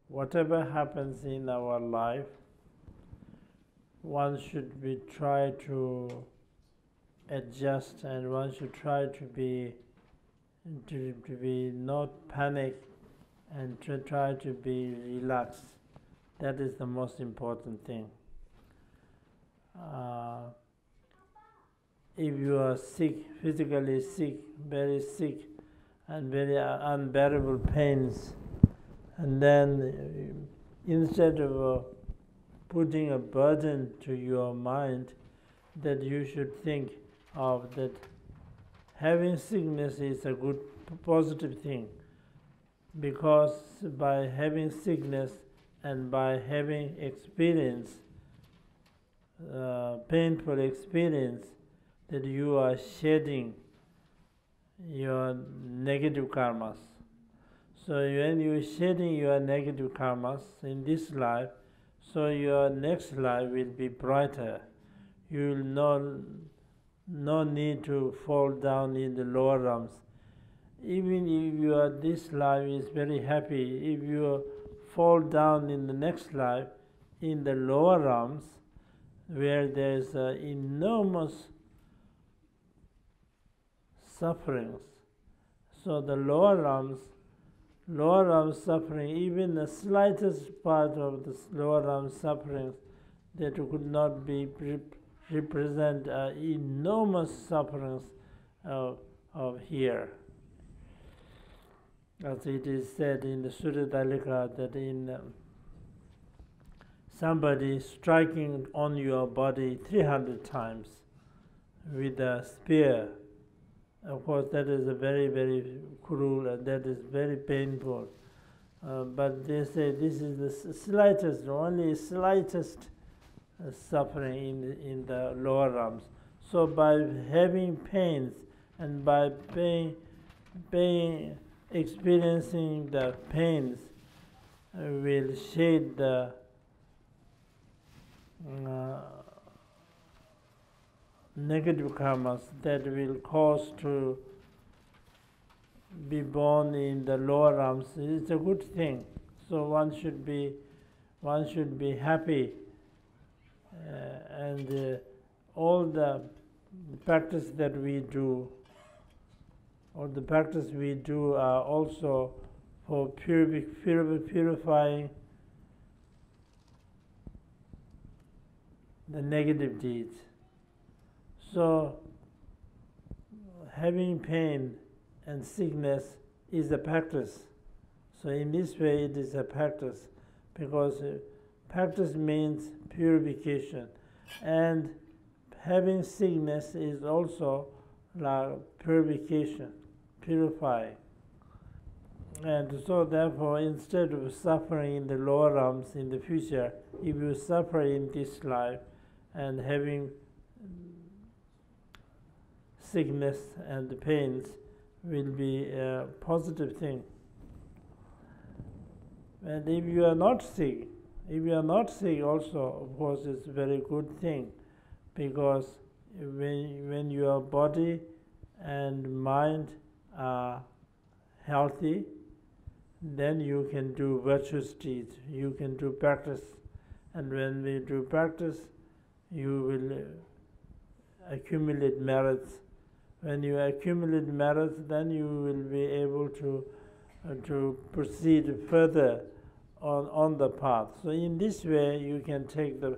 whatever happens in our life, one should be try to adjust, and one should try to be not panic, and to try to be relaxed. That is the most important thing. If you are sick, physically sick, very sick, and very unbearable pains, and then instead of putting a burden to your mind, that you should think of that having sickness is a good, positive thing, because by having sickness and by having experience, painful experience, that you are shedding your negative karmas. So when you are shedding your negative karmas in this life, so your next life will be brighter. You will no need to fall down in the lower realms. Even if this life is very happy, if you fall down in the next life in the lower realms, where there is enormous sufferings. So the lower realms suffering, even the slightest part of the lower realm sufferings, that could not be represent enormous sufferings of here. As it is said in the Sutta Dalika, that in somebody striking on your body 300 times with a spear, of course that is a very, very cruel, and that is very painful. But they say this is the slightest, only slightest suffering in the lower realms. So by having pains and by experiencing the pains, will shed the negative karmas that will cause to be born in the lower realms. It's a good thing. So one should be happy, and all the practice that we do, are also for purifying the negative deeds. So having pain and sickness is a practice. So in this way it is a practice, because practice means purification, and having sickness is also like purification, purifying. And so therefore, instead of suffering in the lower realms in the future, if you suffer in this life and having sickness and pains, will be a positive thing. And if you are not sick, also, of course, it's a very good thing, because when your body and mind are healthy, then you can do virtuous deeds, you can do practice. And when we do practice, you will accumulate merits. When you accumulate merits, then you will be able to proceed further on the path. So in this way, you can take the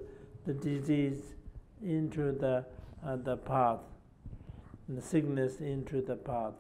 disease into the path, the sickness into the path.